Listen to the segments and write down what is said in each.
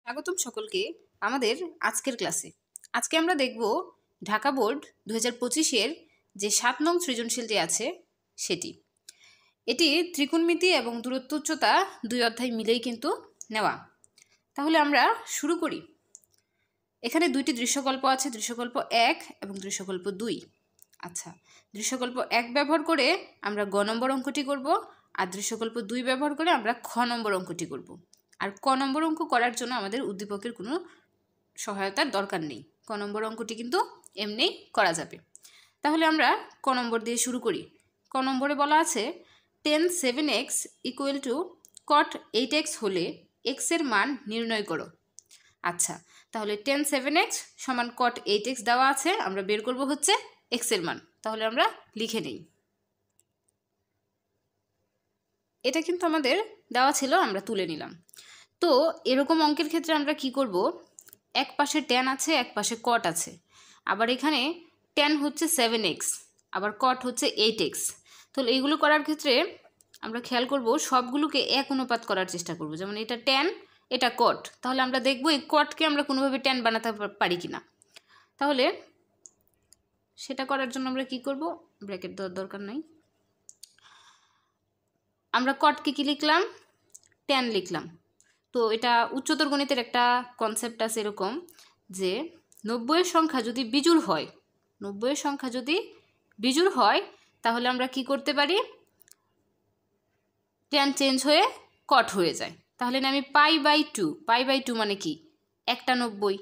স্বাগতম সকলকে আমাদের আজকের ক্লাসে। আজকে আমরা দেখব ঢাকা বোর্ড 2025-এর যে 7 নং সৃজনশীলটি আছে সেটি। এটি ত্রিকোণমিতি এবং দূরত্ব উচ্চতা 2 অধ্যায় মিলেই কিন্তু নেওয়া। তাহলে আমরা শুরু করি। এখানে দুইটি দৃশ্যকল্প আছে, দৃশ্যকল্প 1 এবং দৃশ্যকল্প 2। আচ্ছা, দৃশ্যকল্প 1 ব্যবহার করে আমরা গ নম্বর অঙ্কটি করব, আর দৃশ্যকল্প 2 ব্যবহার করে আমরা খ নম্বর অঙ্কটি করব। আর ক নম্বর অঙ্ক করার জন্য আমাদের উদ্দীপকের কোনো সহায়তার দরকার নেই। ক নম্বর অঙ্কটি কিন্তু এমনি করা যাবে। তাহলে আমরা ক নম্বর দিয়ে শুরু করি। ক নম্বরে বলা আছে tan 7x = cot 8x হলে x এর মান নির্ণয় করো। আচ্ছা, তাহলে tan 7x = cot 8x দেওয়া আছে, আমরা বের করব হচ্ছে x এর মান। তাহলে আমরা লিখে নেই। এটা কিন্তু আমাদের দেওয়া ছিল, আমরা তুলে নিলাম। তো এরকম অঙ্কের ক্ষেত্রে আমরা কি করব, এক পাশে tan আছে, এক পাশে cot আছে। আবার এখানে tan হচ্ছে 7x, আবার cot হচ্ছে 8x। তাহলে এইগুলো করার ক্ষেত্রে আমরা খেয়াল করব সবগুলোকে এক অনুপাত করার চেষ্টা করব। যেমন এটা tan, এটা cot। তাহলে আমরা দেখব এই cotকে আমরা কোনোভাবে tan বানাতে পারি কিনা। তাহলে সেটা করার জন্য আমরা কি করব, ব্র্যাকেট দেওয়ার দরকার নাই। আমরা cotকে কি লিখলাম, tan লিখলাম। তো এটা উচ্চতর গণিতের একটা কনসেপ্ট আছে এরকম যে 90-এর সংখ্যা যদি বিজোড় হয়, 90-এর সংখ্যা যদি বিজোড় হয় তাহলে আমরা কি করতে পারি, tan চেঞ্জ হয়ে cot হয়ে যায়। তাহলে আমি পাই/2 মানে কি, একটা 90।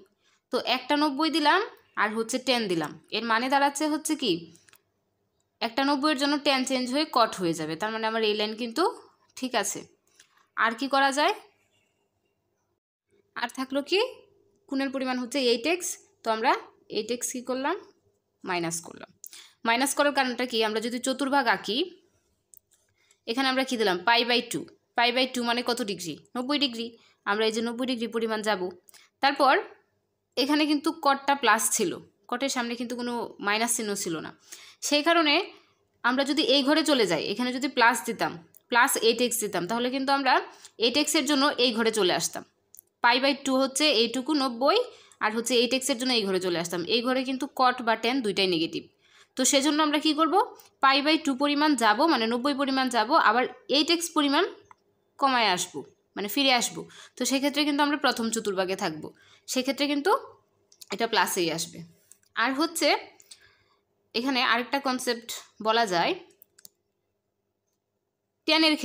তো একটা 90 দিলাম আর হচ্ছে tan দিলাম, এর মানে দাঁড়াচ্ছে হচ্ছে কি, একটা 90-এর জন্য tan চেঞ্জ হয়ে cot হয়ে যাবে। তার মানে আমার এই লাইন কিন্তু ঠিক আছে। আর কি করা যায়, আর থাকলো কি, কোণের পরিমাণ হচ্ছে 8x। তো আমরা 8x কি করলাম, মাইনাস করলাম। মাইনাস করার কারণটা কি, আমরা যদি চতুর্ভাগ আঁকি, এখানে আমরা কি দিলাম পাই/2 মানে কত ডিগ্রি, 90 ডিগ্রি। আমরা এই যে 90 ডিগ্রি পরিমাণ যাব। তারপর এখানে কিন্তু কটটা প্লাস ছিল, কটের সামনে কিন্তু কোনো মাইনাস চিহ্ন ছিল না। সেই কারণে আমরা যদি এই ঘরে চলে যাই, এখানে যদি প্লাস দিতাম, প্লাস 8x দিতাম, তাহলে কিন্তু আমরা 8x এর জন্য এই ঘরে চলে আসতাম। পাই/2 হচ্ছে এইটুকু 90, আর হচ্ছে 8x এর জন্য এই ঘরে চলে আসতাম। এই ঘরে কিন্তু cot বা tan দুইটাই নেগেটিভ। তো সেজন্য আমরা কি করব, পাই/2 পরিমাণ যাব, মানে 90 পরিমাণ যাব, আবার 8x পরিমাণ কমায় আসবো, মানে ফিরে আসবো। তো সেক্ষেত্রে কিন্তু আমরা প্রথম চতুর্ভাগে থাকবো, সেক্ষেত্রে কিন্তু এটা প্লাসেই আসবে। আর হচ্ছে এখানে আরেকটা কনসেপ্ট বলা যায়, tan-এর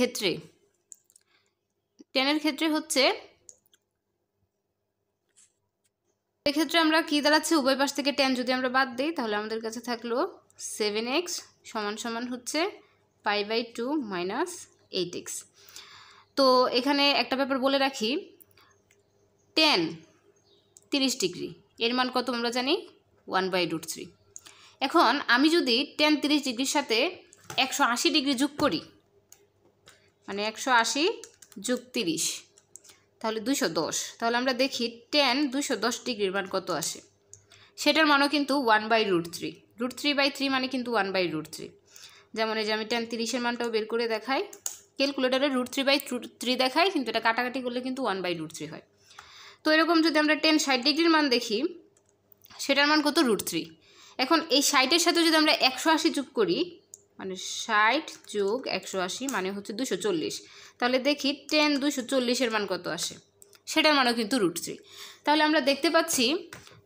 ক্ষেত্রে হচ্ছে, এক্ষেত্রে আমরা কি দাঁড়াচ্ছে, উভয় পাশ থেকে tan যদি আমরা বাদ দিই তাহলে আমাদের কাছে থাকলো 7x = হচ্ছে পাই/2 - 8x। তো এখানে একটা ব্যাপার বলে রাখি, tan 30 ডিগ্রি, এর মান কত আমরা জানি, 1/√3। এখন আমি যদি tan 30 ডিগ্রির সাথে 180 ডিগ্রি যোগ করি, মানে 180 + 30, তাহলে 210। তাহলে আমরা দেখি tan 210 ডিগ্রির মান কত আসে, সেটার মানও কিন্তু 1/√3। √3/3 মানে কিন্তু 1/√3। যেমন এই যে আমি tan 30-এর মানটাও বের করে দেখাই, ক্যালকুলেটারে √3/3 দেখাই, কিন্তু এটা কাটাকাটি করলে কিন্তু 1/√3 হয়। তো এরকম যদি আমরা tan 60 ডিগ্রির মান দেখি, সেটার মান কত, √3। এখন এই 60-এর সাথে যদি আমরা 180 যোগ করি, মানে 60 + 180 মানে হচ্ছে 240, তাহলে দেখি tan 240-এর মান কত আসে, সেটার মানও কিন্তু √3। তাহলে আমরা দেখতে পাচ্ছি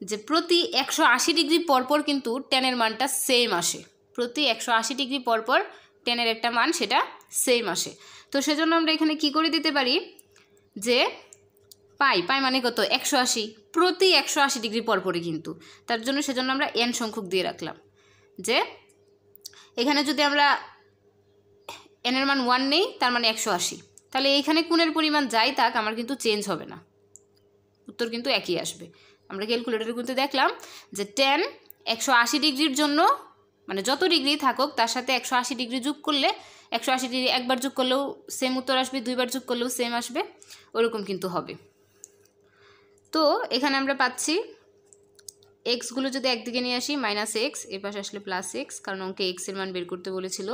যে প্রতি 180 ডিগ্রি পরপর কিন্তু tan-এর মানটা সেম আসে। প্রতি 180 ডিগ্রি পরপর tan-এর একটা মান সেটা সেম আসে। তো সেজন্য আমরা এখানে কি করে দিতে পারি, যে পাই মানে কত, 180, প্রতি 180 ডিগ্রি পরপরই কিন্তু। তার জন্য সেজন্য আমরা n সংখ্যক দিয়ে রাখলাম, যে এখানে যদি আমরা n-এর মান 1 নেই, তার মানে 180। তাহলে এইখানে কোণের পরিমাণ যাই থাক, আমার কিন্তু চেঞ্জ হবে না, উত্তর কিন্তু একই আসবে। আমরা ক্যালকুলেটরে কিন্তু দেখলাম যে tan 180 ডিগ্রির জন্য, মানে যত ডিগ্রি থাকুক তার সাথে 180 ডিগ্রি যোগ করলে, 180 ডিগ্রি একবার যোগ করলেও সেম উত্তর আসবে, দুইবার যোগ করলেও সেম আসবে, ওরকম কিন্তু হবে। তো এখানে আমরা পাচ্ছি এক্সগুলো যদি একদিকে নিয়ে আসি -x, এ পাশে আসলে +x, কারণ অঙ্কে x এর মান বের করতে বলেছিল।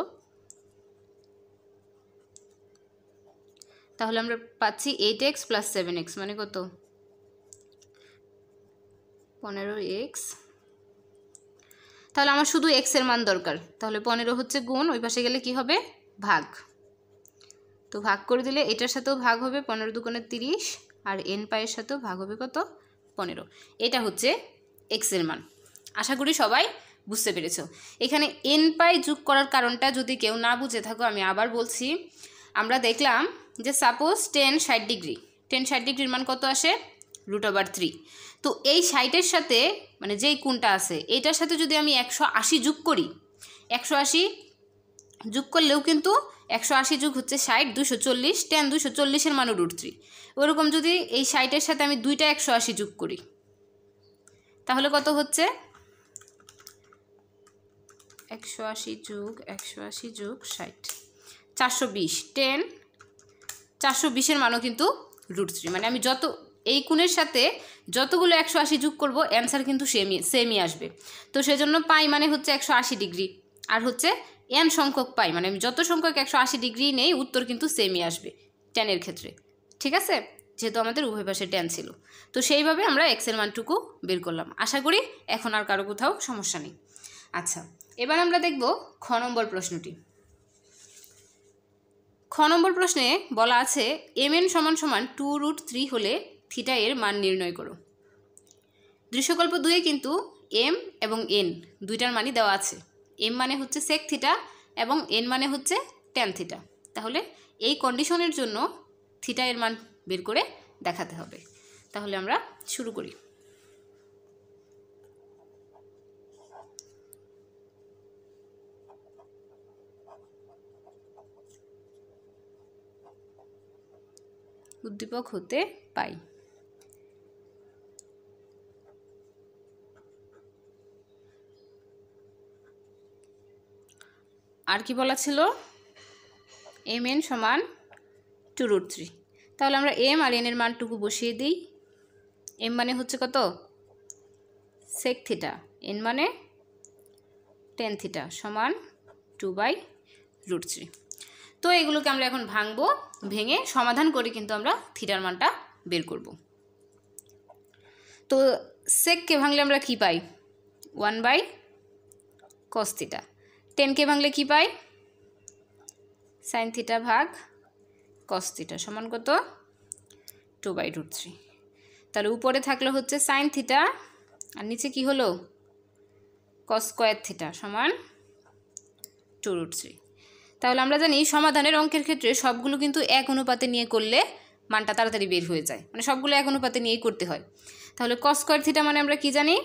তাহলে আমরা পাচ্ছি 8x + 7x মানে কত, 15x, তাহলে আমার শুধু x এর মান দরকার, তাহলে 15 হচ্ছে গুণ, ওই পাশে গেলে কি হবে ভাগ, তো ভাগ করে দিলে এটার সাথেও ভাগ হবে 15 দুগুণে 30, আর n পাইয়ের সাথেও ভাগ হবে কত 15। এটা হচ্ছে x এর মান। আশা করি সবাই বুঝতে পেরেছো। এখানে n পাই যোগ করার কারণটা যদি কেউ না বুঝে থাকো আমি আবার বলছি। আমরা দেখলাম যে সাপোজ 10 60 ডিগ্রি, 10 60 ডিগ্রির মান কত আসে √3। তো এই 60-এর সাথে মানে যেই কোণটা আছে এটার সাথে যদি আমি 180 যোগ করি, 180 যোগ করলেও কিন্তু 180 যোগ হচ্ছে 60, 240, 10 240-এর মানও √3। ওরকম যদি এই 60-এর সাথে আমি দুইটা 180 যোগ করি তাহলে কত হচ্ছে 180 যোগ 180 যোগ 60, 420, 10 420-এর মানও কিন্তু √3। মানে আমি যত এই কোণের সাথে যতগুলো 180 যোগ করব অ্যান্সার কিন্তু সেমই আসবে। তো সেজন্য পাই মানে হচ্ছে 180 ডিগ্রি, আর হচ্ছে n সংখ্যক পাই মানে আমি যত সংখ্যক 180 ডিগ্রি নেই উত্তর কিন্তু সেমই আসবে টেনের ক্ষেত্রে। ঠিক আছে, যেহেতু আমাদের উভয় পাশে tan ছিল, তো সেইভাবে আমরা x এর মানটুকু বের করলাম। আশা করি এখন আর কারো কোথাও সমস্যা নেই। আচ্ছা, এবার আমরা দেখব খ নম্বর প্রশ্নটি। খ নম্বর প্রশ্নে বলা আছে mn = 2√3 হলে থিটা এর মান নির্ণয় করো। দৃশ্যকল্প 2-এ কিন্তু m এবং n দুইটার মানই দেওয়া আছে। m মানে হচ্ছে sec থিটা এবং n মানে হচ্ছে tan থিটা। তাহলে এই কন্ডিশনের জন্য থিটা এর মান বের করে দেখাতে হবে। তাহলে আমরা শুরু করি। উদ্দীপক হতে পাই। আর কি বলা ছিল mn = 2√3। তাহলে আমরা m আর n এর মানটুকু বসিয়ে দিই। m মানে হচ্ছে কত sec থিটা, n মানে tan থিটা সমান 2/√3। তো এগুলোকে আমরা এখন ভাঙবো, ভেঙে সমাধান করে কিন্তু আমরা থিটার মানটা বের করব। তো সেককে ভাঙলে আমরা কি পাই 1/cos থিটা, টেনকে ভাঙলে কি পাই sin থিটা ভাগ cos থিটা সমান কত 2/√3। তাহলে উপরে থাকলো হচ্ছে sin থিটা আর নিচে কি হলো cos স্কয়ার থিটা সমান 2√3। তাহলে আমরা জানি সমাধানের অঙ্কের ক্ষেত্রে সবগুলো কিন্তু এক অনুপাতে নিয়ে করলে মানটা তাড়াতাড়ি বের হয়ে যায়, মানে সবগুলো এক অনুপাতে নিয়েই করতে হয়। তাহলে cos স্কয়ার থিটা মানে আমরা কি জানি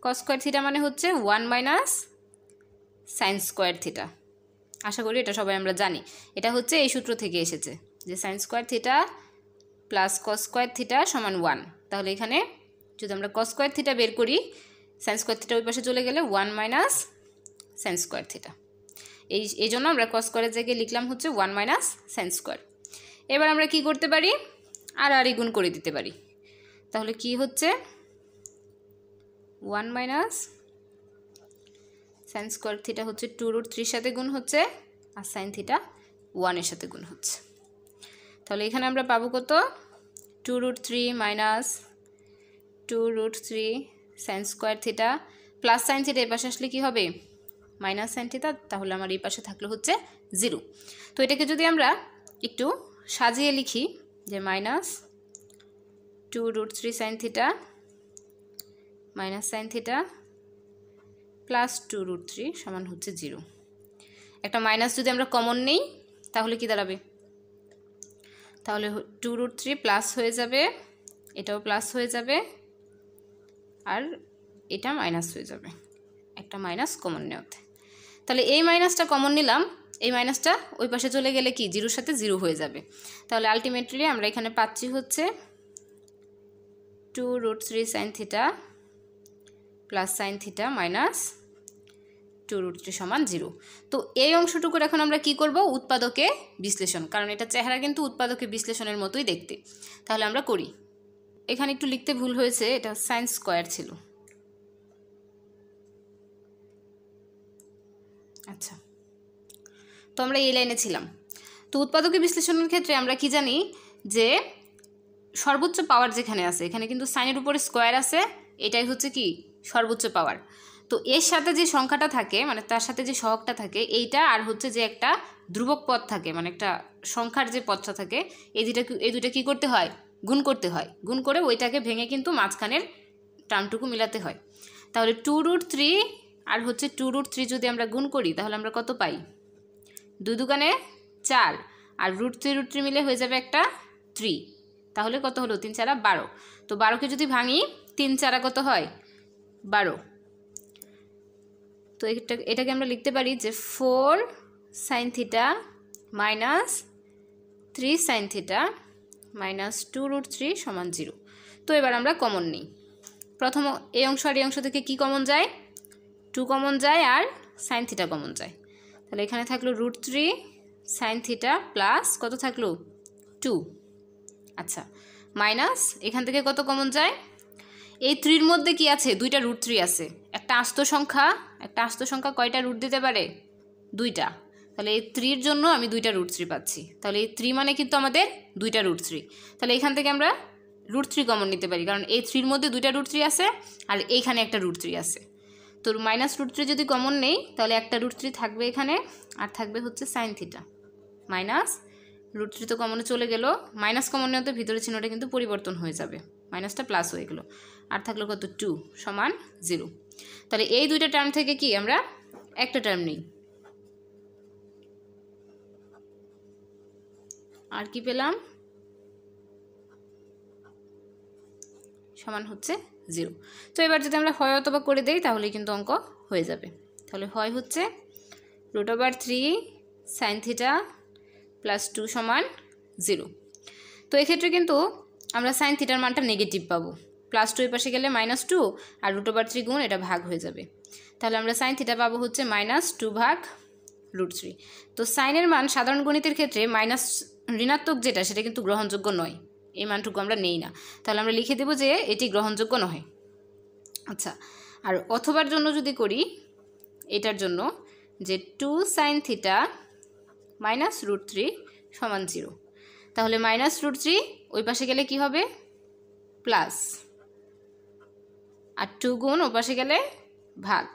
cos স্কয়ার থিটা মানে হচ্ছে 1 - sin স্কয়ার থিটা। আশা করি এটা সবাই আমরা জানি, এটা হচ্ছে এই সূত্র থেকে এসেছে যে sin square theta plus cos square theta সমান 1। তাহলে এখানে যদি আমরা cos স্কয়ার থিটা বের করি sin স্কয়ার থিটা ওই পাশে চলে গেলে 1 - sin স্কয়ার থিটা। এই জন্য আমরা cos স্কয়ারের জায়গায় লিখলাম হচ্ছে 1 - sin স্কয়ার। এবার আমরা কি করতে পারি আর গুণ করে দিতে পারি। তাহলে কি হচ্ছে 1 - sin স্কয়ার থিটা হচ্ছে 2√3 সাথে গুণ হচ্ছে আর sin থিটা 1 এর সাথে গুণ হচ্ছে। তাহলে এখানে আমরা পাবো কত 2√3 - 2√3 sin square theta plus sin theta এই পাশে আসলে কি হবে মাইনাস sin থিটা। তাহলে আমার এই পাশে থাকলো হচ্ছে 0। তো এটাকে যদি আমরা একটু সাজিয়ে লিখি যে -2√3 sin theta sin theta plus 2√3 সমান হচ্ছে 0। একটা মাইনাস যদি আমরা কমন নেই তাহলে কি দাঁড়াবে, তাহলে 2√3 প্লাস হয়ে যাবে, এটাও প্লাস হয়ে যাবে আর এটা মাইনাস হয়ে যাবে, একটা মাইনাস কমন নেওয়াতে। তাহলে এই মাইনাসটা কমন নিলাম, এই মাইনাসটা ওই পাশে চলে গেলে কি 0-এর সাথে 0 হয়ে যাবে। তাহলে আলটিমেটলি আমরা এখানে পাচ্ছি হচ্ছে 2√3 sin theta plus sin theta minus 2√3 সমান 0। তো এই অংশটুকুর এখন আমরা কি করব উৎপাদকে বিশ্লেষণ, কারণ এটা চেহারা কিন্তু উৎপাদকে বিশ্লেষণের মতোই দেখতে। তাহলে আমরা করি, এখানে একটু লিখতে ভুল হয়েছে, এটা sin স্কয়ার ছিল। আচ্ছা, তো আমরা এই লাইনে ছিলাম। তো উৎপাদকে বিশ্লেষণের ক্ষেত্রে আমরা কি জানি যে সর্বোচ্চ পাওয়ার যেখানে আছে এখানে কিন্তু সাইনের উপরে স্কয়ার আছে এটাই হচ্ছে কি সর্বোচ্চ পাওয়ার। তো এর সাথে যে সংখ্যাটা থাকে মানে তার সাথে যে সহগটা থাকে এইটা, আর হচ্ছে যে একটা ধ্রুবক পদ থাকে মানে একটা সংখ্যার যে পদটা থাকে, এই দুইটা কী করতে হয়, গুণ করতে হয়। গুণ করে ওইটাকে ভেঙে কিন্তু মাঝখানের টার্মটুকু মিলাতে হয়। তাহলে 2√3 আর হচ্ছে 2√3 যদি আমরা গুণ করি তাহলে আমরা কত পাই, 2 দুগুণে 4 আর √3 মিলে হয়ে যাবে একটা 3। তাহলে কত হলো, 3 4 12। তো 12কে যদি ভাঙি 3 4 কত হয়, 12। তো এটাকে আমরা লিখতে পারি যে 4 sin θ মাইনাস 3 sin θ মাইনাস 2√3 সমান 0। তো এবার আমরা কমন নিই। প্রথম এই অংশ আর এই অংশ থেকে কি কমন যায়, 2 কমন যায় আর sin θ কমন যায়। তাহলে এখানে থাকলো √3 sin θ প্লাস কত থাকলো 2। আচ্ছা, মাইনাস এখান থেকে কত কমন যায়, এই 3-র মধ্যে কি আছে, দুইটা √3 আছে। একটা আস্ত সংখ্যা কয়টা রুট দিতে পারে, 2টা। তাহলে এই 3-র জন্য আমি 2টা √3 পাচ্ছি। তাহলে এই 3 মানে কিন্তু আমাদের 2টা √3। তাহলে এখান থেকে আমরা √3 কমন নিতে পারি, কারণ এই 3-র মধ্যে 2টা √3 আছে আর এইখানে একটা √3 আছে। তো মাইনাস √3 যদি কমন নেই তাহলে একটা √3 থাকবে এখানে, আর থাকবে হচ্ছে sin θ মাইনাস √3 তো কমনে চলে গেল, মাইনাস কমন নেওয়াতে ভিতরে চিহ্নটা কিন্তু পরিবর্তন হয়ে যাবে, মাইনাসটা প্লাস হয়ে গেল, আর থাকলো কত 2 সমান 0। তাহলে এই দুইটা টার্ম থেকে কি আমরা একটা টার্ম নিই, আর কি পেলাম, সমান হচ্ছে 0। তো এবার যদি আমরা হয় অথবা করে দেই তাহলে কিন্তু অঙ্ক হয়ে যাবে। তাহলে হয় হচ্ছে √3 sin θ প্লাস 2 সমান 0। তো এক্ষেত্রে কিন্তু আমরা sin θ মানটা নেগেটিভ পাবো, প্লাস 2 এর পাশে গেলে -2 আর √3 গুণ এটা ভাগ হয়ে যাবে। তাহলে আমরা sin θ পাবো হচ্ছে -2 ভাগ √3। তো সাইনের মান সাধারণ গণিতের ক্ষেত্রে মাইনাস ঋণাত্মক যেটা সেটা কিন্তু গ্রহণযোগ্য নয়, এই মানটুকু আমরা নেই না। তাহলে আমরা লিখে দেব যে এটি গ্রহণযোগ্য নয়। আচ্ছা, আর অথবার জন্য যদি করি, এটার জন্য যে 2 sin θ মাইনাস √3 সমান 0। তাহলে -√3 ওই পাশে গেলে কি হবে, প্লাস, আর 2 গুণ ওই পাশে গেলে ভাগ।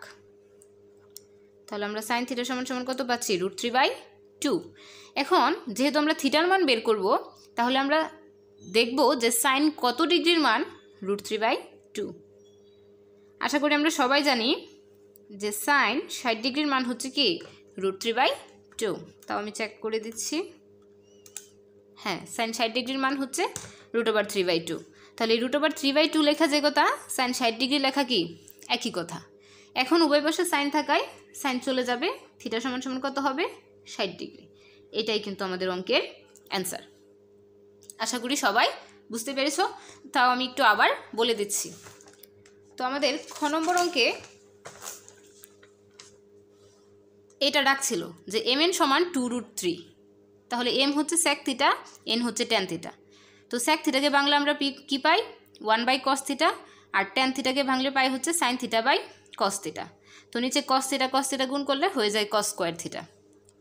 তাহলে আমরা sin θ সমান সমান কত পাচ্ছি, √3/2। এখন যেহেতু আমরা থিটার মান বের করব, তাহলে আমরা দেখব যে সাইন কত ডিগ্রির মান, √3/2। আশা করি আমরা সবাই জানি যে সাইন 60 ডিগ্রির মান হচ্ছে কি √3/2। তাও আমি চেক করে দিচ্ছি, হ্যাঁ সাইন 60 ডিগ্রির মান হচ্ছে √3/2। তাহলে এই √3/2 লেখা যে কথা, সাইন 60 ডিগ্রি লেখা কি একই কথা। এখন উভয় পাশে সাইন থাকায় সাইন চলে যাবে, থিটা সমান সমান কত হবে, 60 ডিগ্রি। এটাই কিন্তু আমাদের অঙ্কের অ্যান্সার। আশা করি সবাই বুঝতে পেরেছো। তাও আমি একটু আবার বলে দিচ্ছি। তো আমাদের খ নম্বর অঙ্কে এটা ডাকছিল যে mn সমান 2√3। তাহলে m হচ্ছে sec θ, n হচ্ছে tan θ। তো sec θকে বাংলা আমরা কি পাই, 1/cos θ, আর tan θকে ভাঙলে পাই হচ্ছে sin θ/cos θ। তো নিচে cos θ গুণ করলে হয়ে যায় cos স্কোয়ার θ।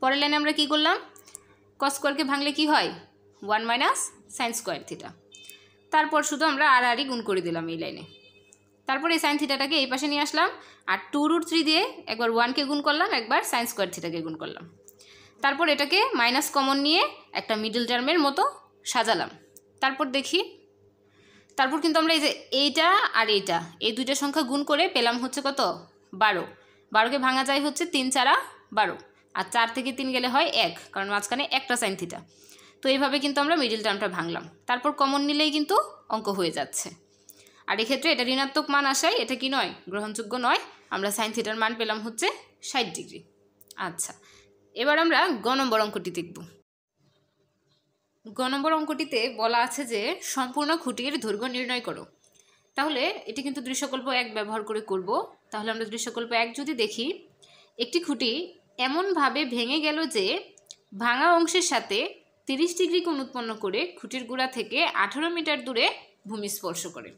পরের লাইনে আমরা কি করলাম, cos স্কোয়ারকে ভাঙলে কি হয়, 1 - sin স্কোয়ার θ। তারপর শুধু আমরা আর গুণ করে দিলাম এই লাইনে। তারপর এই sin θটাকে এই পাশে নিয়ে আসলাম, আর 2√3 দিয়ে একবার 1কে গুণ করলাম, একবার sin স্কোয়ার θকে গুণ করলাম। তারপর এটাকে মাইনাস কমন নিয়ে একটা মিডল টার্মের মতো সাজালাম। তারপর দেখি, তারপর কিন্তু আমরা এই যে এইটা আর এইটা, এই দুইটা সংখ্যা গুণ করে পেলাম হচ্ছে কত, 12। 12কে ভাঙা যায় হচ্ছে 3 4 12, আর 4 থেকে 3 গেলে হয় 1, কারণ মাঝখানে একটা sin θ। তো এইভাবে কিন্তু আমরা মিডল টার্মটা ভাঙলাম। তারপর কমন নিলেই কিন্তু অঙ্ক হয়ে যাচ্ছে। আর এক্ষেত্রে এটা ঋণাত্মক মান আসায় এটা কি নয়, গ্রহণযোগ্য নয়। আমরা sin θর মান পেলাম হচ্ছে 60 ডিগ্রি। আচ্ছা, এবার আমরা গ নম্বর অঙ্কটি দেখব। গ নম্বর অঙ্কটিতে বলা আছে যে সম্পূর্ণ খুঁটির দৈর্ঘ্য নির্ণয় করো। তাহলে এটি কিন্তু দৃশ্যকল্প 1 ব্যবহার করে করব। তাহলে আমরা দৃশ্যকল্প 1 যদি দেখি, একটি খুঁটি এমনভাবে ভেঙে গেল যে ভাঙা অংশের সাথে 30 ডিগ্রি কোণ উৎপন্ন করে খুঁটির গোড়া থেকে 18 মিটার দূরে ভূমি স্পর্শ করে।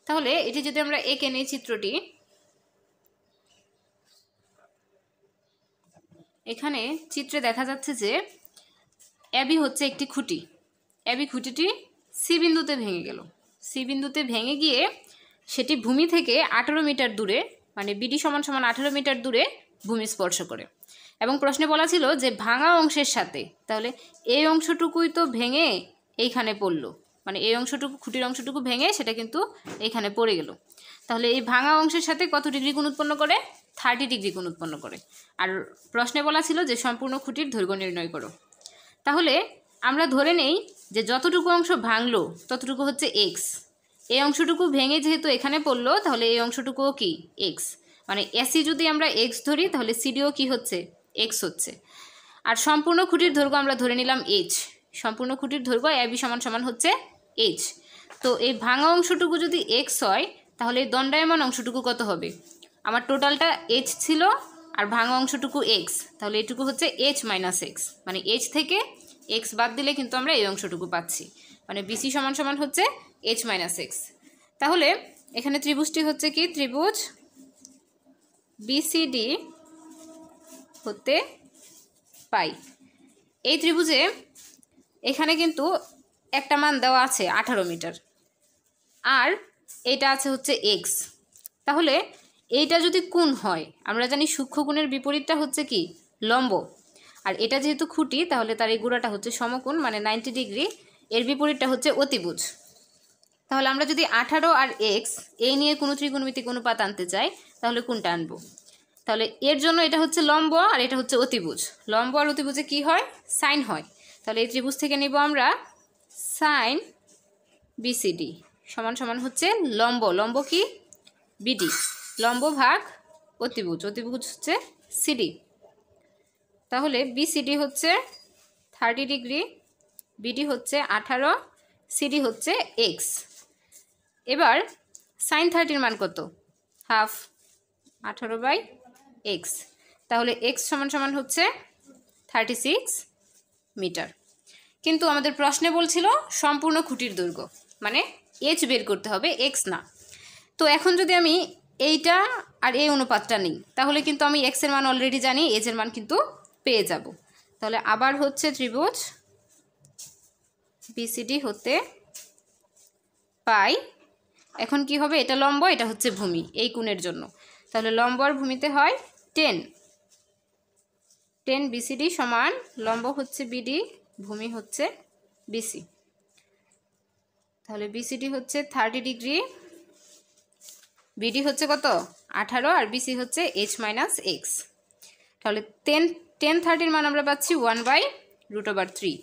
তাহলে এটি যদি আমরা এঁকে নেই চিত্রটি, এখানে চিত্রে দেখা যাচ্ছে যে এবি হচ্ছে একটি খুঁটি। এবি খুঁটিটি সি বিন্দুতে ভেঙে গেল। সি বিন্দুতে ভেঙে গিয়ে সেটি ভূমি থেকে 18 মিটার দূরে, মানে বিডি সমান সমান 18 মিটার দূরে ভূমি স্পর্শ করে। এবং প্রশ্নে বলা ছিল যে ভাঙা অংশের সাথে, তাহলে এই অংশটুকুই তো ভেঙে এইখানে পড়লো, মানে এই অংশটুকু, খুঁটির অংশটুকু ভেঙে সেটা কিন্তু এইখানে পড়ে গেল। তাহলে এই ভাঙা অংশের সাথে কত ডিগ্রি কোণ উৎপন্ন করে? 30 ডিগ্রি কোণ উৎপন্ন করে। আর প্রশ্নে বলা ছিল যে সম্পূর্ণ খুঁটির দৈর্ঘ্য নির্ণয় করো। তাহলে আমরা ধরে নেই যে যতটুকু অংশ ভাঙলো ততটুকু হচ্ছে এক্স। এই অংশটুকু ভেঙে যেহেতু এখানে পড়লো, তাহলে এই অংশটুকুও কি এক্স, মানে এসি যদি আমরা এক্স ধরি তাহলে সিডিও কি হচ্ছে? এক্স হচ্ছে। আর সম্পূর্ণ খুঁটির দৈর্ঘ্য আমরা ধরে নিলাম এইচ। সম্পূর্ণ খুঁটির দৈর্ঘ্য এবি সমান সমান হচ্ছে এইচ। তো এই ভাঙা অংশটুকু যদি এক্স হয়, তাহলে এই দণ্ডায়মান অংশটুকু কত হবে? আমার টোটালটা এইচ ছিল আর ভাঙা অংশটুকু এক্স, তাহলে এটুকু হচ্ছে এইচ মাইনাস এক্স, মানে এইচ থেকে এক্স বাদ দিলে কিন্তু আমরা এই অংশটুকু পাচ্ছি, মানে বিসি সমান সমান হচ্ছে এইচ মাইনাস এক্স। তাহলে এখানে ত্রিভুজটি হচ্ছে কি? ত্রিভুজ বিসিডি হতে পাই। এই ত্রিভুজে এখানে কিন্তু একটা মান দেওয়া আছে 18 মিটার, আর এটা আছে হচ্ছে এক্স। তাহলে এইটা যদি কোণ হয়, আমরা জানি সূক্ষ্ম কোণের বিপরীতটা হচ্ছে কি? লম্ব। আর এটা যেহেতু খুঁটি, তাহলে তার এই গোড়াটা হচ্ছে সমকোণ, মানে 90 ডিগ্রি। এর বিপরীতটা হচ্ছে অতিভুজ। তাহলে আমরা যদি 18 আর এক্স এই নিয়ে কোনো ত্রিকোণমিতিক অনুপাত আনতে চাই, তাহলে কোনটা আনবো? তাহলে এর জন্য এটা হচ্ছে লম্ব আর এটা হচ্ছে অতিভুজ। লম্ব আর অতিভুজে কি হয়? সাইন হয়। তাহলে এই ত্রিভুজ থেকে নিব আমরা সাইন বিসিডি সমান সমান হচ্ছে লম্ব, লম্ব কি? বিডি, লম্ব ভাগ অতিভুজ, অতিভুজ হচ্ছে সিডি। তাহলে বিসিডি হচ্ছে 30 ডিগ্রি, বিডি হচ্ছে 18, সিডি হচ্ছে এক্স। এবার সাইন 30-র মান কত? Half 18/x। তাহলে এক্স সমান সমান হচ্ছে 36 মিটার। কিন্তু আমাদের প্রশ্নে বলছিল সম্পূর্ণ খুঁটির দৈর্ঘ্য, মানে এইচ বের করতে হবে, এক্স না। তো এখন যদি আমি এইটা আর এই অনুপাতটা নিই, তাহলে কিন্তু আমি এক্সের মান অলরেডি জানি, এইচের মান কিন্তু পেয়ে যাব। তাহলে আবার হচ্ছে ত্রিভুজ বিসিডি হতে পাই। এখন কি হবে? এটা লম্ব, এটা হচ্ছে ভূমি এই কোণের জন্য। তাহলে লম্ব আর ভূমিতে হয় 10 বিসিডি সমান লম্ব হচ্ছে বিডি, ভূমি হচ্ছে বিসি। তাহলে বিসিডি হচ্ছে 30 ডিগ্রি, বিডি হচ্ছে কত? 18, আর বিসি হচ্ছে এইচ মাইনাস এক্স। তাহলে 10/30-র মান আমরা পাচ্ছি 1/√3।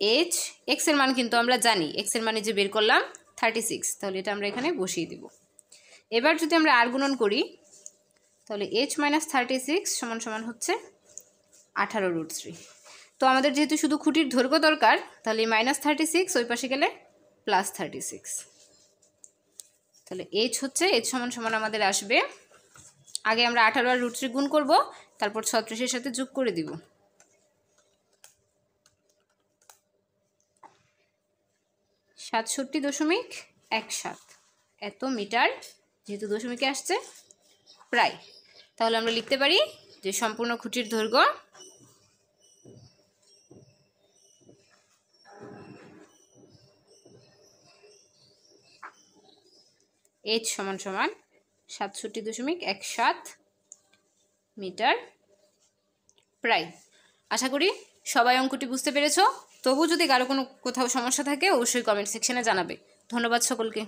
এইচ, এক্সের মান কিন্তু আমরা জানি, এক্সের মানে যে বের করলাম 36, তাহলে এটা আমরা এখানে বসিয়ে দিব। এবার যদি আমরা আর গুণন করি, তাহলে এইচ মাইনাস 36 সমান সমান হচ্ছে 18√3। তো আমাদের যেহেতু শুধু খুঁটির দৈর্ঘ্য দরকার, তাহলে -36 ওই পাশে গেলে +36। তাহলে এইচ হচ্ছে, এইচ সমান সমান আমাদের আসবে, আগে আমরা 18 আর √3 গুণ করব, তারপর 36-এর সাথে যোগ করে দিব। 67.17 এত মিটার, যেহেতু দশমিকে আসছে প্রায়। তাহলে আমরা লিখতে পারি যে সম্পূর্ণ খুঁটির দৈর্ঘ্য এইচ সমান সমান 67.17 মিটার প্রায়। আশা করি সবাই অঙ্কটি বুঝতে পেরেছো। তবু যদি কারো কোনো কোথাও সমস্যা থাকে, অবশ্যই কমেন্ট সেকশনে জানাবে। ধন্যবাদ সকলকে।